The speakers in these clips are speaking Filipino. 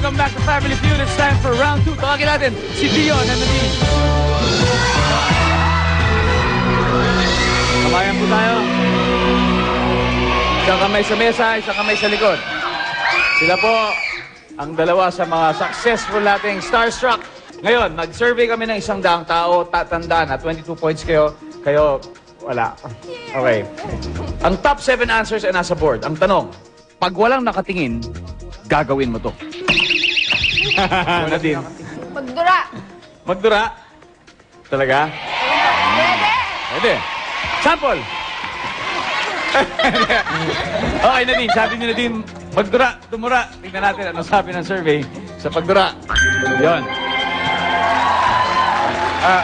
welcome back to Family Feud. It's time for round 2. Tawagin natin si Dion and Nadine. Kamayan po tayo. Isang kamay sa mesa, isang kamay sa likod. Sila po ang dalawa sa mga successful nating Starstruck. Ngayon, nag-survey kami ng 100 tao. Tatandaan na 22 points kayo. Kayo, wala. Okay. Ang top 7 answers ay nasa board. Ang tanong, pag walang nakatingin, gagawin mo to. Nadine. Magdura. Magdura? Talaga? Pwede. Pwede. Sample! Okay, Nadine. Sabi ni Nadine, magdura, tumura. Tingnan natin ano sabi ng survey sa pagdura. Yun.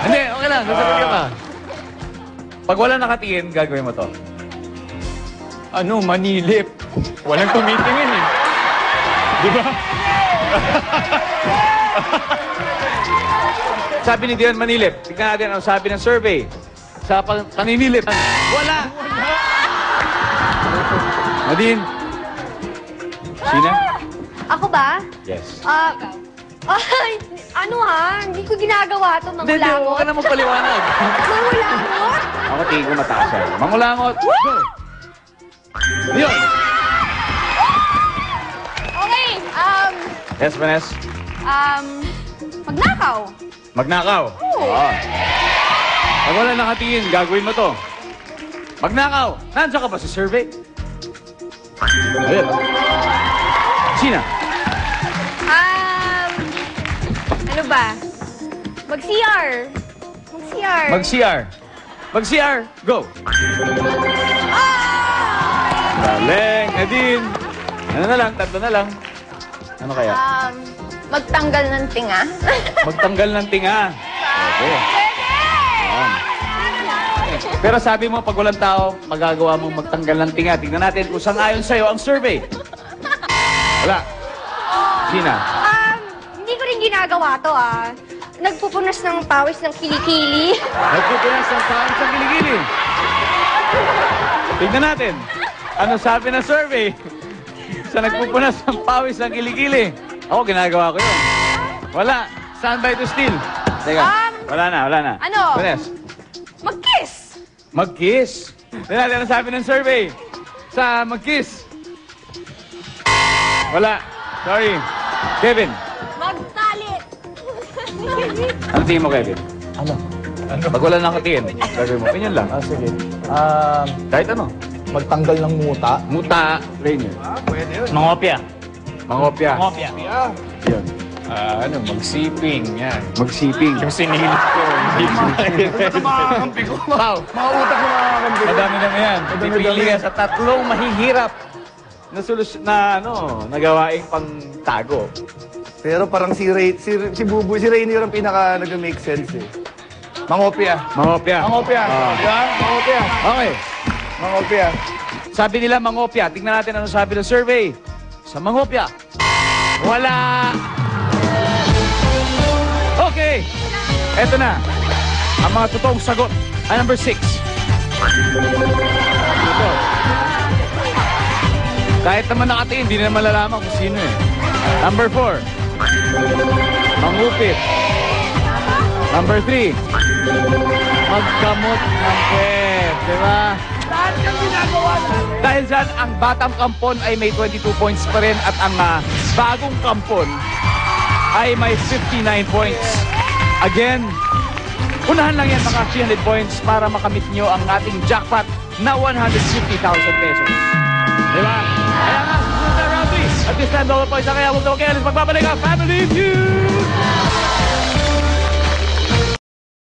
Hindi, okay lang. Sasagot ka pa. Pag wala nakatingin, gagawin mo to. Ano, manilip. Walang tumitingin eh. Di ba? Sabi ni Dion, manilip. Tingnan natin ano sabi ng survey. Sa paninilip. Wala! Nadine. Sina? Ako ba? Yes. Ano ha? Hindi ko ginagawa to, Hindi, mangulangot. huwag ka na magpaliwanag. Mangulangot? Ako tingin ko mataas yan. Mangulangot. Go! Dion! Okay, Yes, Vanessa? magnakaw. Magnakaw. Oo. Pag wala nakatingin, gagawin mo to. Magnakaw. Nandiyan ka ba sa survey? Ayun. Sina? Ano ba? Mag-CR. Mag-CR. Mag-CR. Mag-CR. Go. Galing. Nadine. Ano na lang? Tatlo na lang. Ano kaya? Magtanggal ng tinga. Magtanggal ng tinga. Okay. Ayan. Pero sabi mo, pag walang tao, magagawa mong magtanggal ng tinga. Tingnan natin kung sang-ayon sa'yo ang survey. Wala. Sina? Hindi ko rin ginagawa to, Nagpupunas ng pawis ng kilikili. Nagpupunas ng pawis ng kilikili. Tingnan natin. Ano sabi ng survey? Sa nagpupunas ng pawis ng kilikili. Ako, ginagawa ko yun. Wala. Stand by to steal. Teka. Wala na, wala na. Ano? Vanessa. Mag-kiss. Mag-kiss. Tingnan natin ano sabi ng survey. Sa mag-kiss. Wala. Sorry. Kevin. Magtali. Ano tingin mo, Kevin? Ano? Pag wala nakatingin, gagawin mo. Ganyan lang. Sige. Kahit ano. Magtanggal ng muta. Muta. Rainier. Pwede yun. Mangopya. Mangopya. Mangopya. Yun. Ano, magsiping. Yan. Magsiping. Yung sinilip ko. Ito makakampi ko. Wow. Mga utak ko makakampi ko. Madami-dami yan. Pipili ka sa tatlong mahihirap na nagawaing pang-tago. Pero parang si Buboy, si Rainier ang pinaka nag-make sense eh. Mangopya. Mangopya. Mangopya. Yan, Mangopya. Okay. Mangopya. Sabi nila mangopya. Tingnan natin ano sabi ng survey. Sa mangopya. Wala. Okay. Eto na. Ang mga totoong sagot. Number 6. Ito. Kahit naman nakatingin, hindi naman malalaman kung sino eh. Number 4. Mangupit. Number 3. Magkamot ng pet. Diba? Lahat yung ginagawa natin. Dahil dyan, ang Batang Kampon ay may 22 points pa rin at ang Bagong Kampon ay may 59 points. Again, unahan lang yan mga 300 points para makamit nyo ang ating jackpot na 150,000 pesos. Diba? Kaya nga, susunod na round 3. At this time, double points na kaya huwag na magkayalis. Magbabalik ang Family Feud!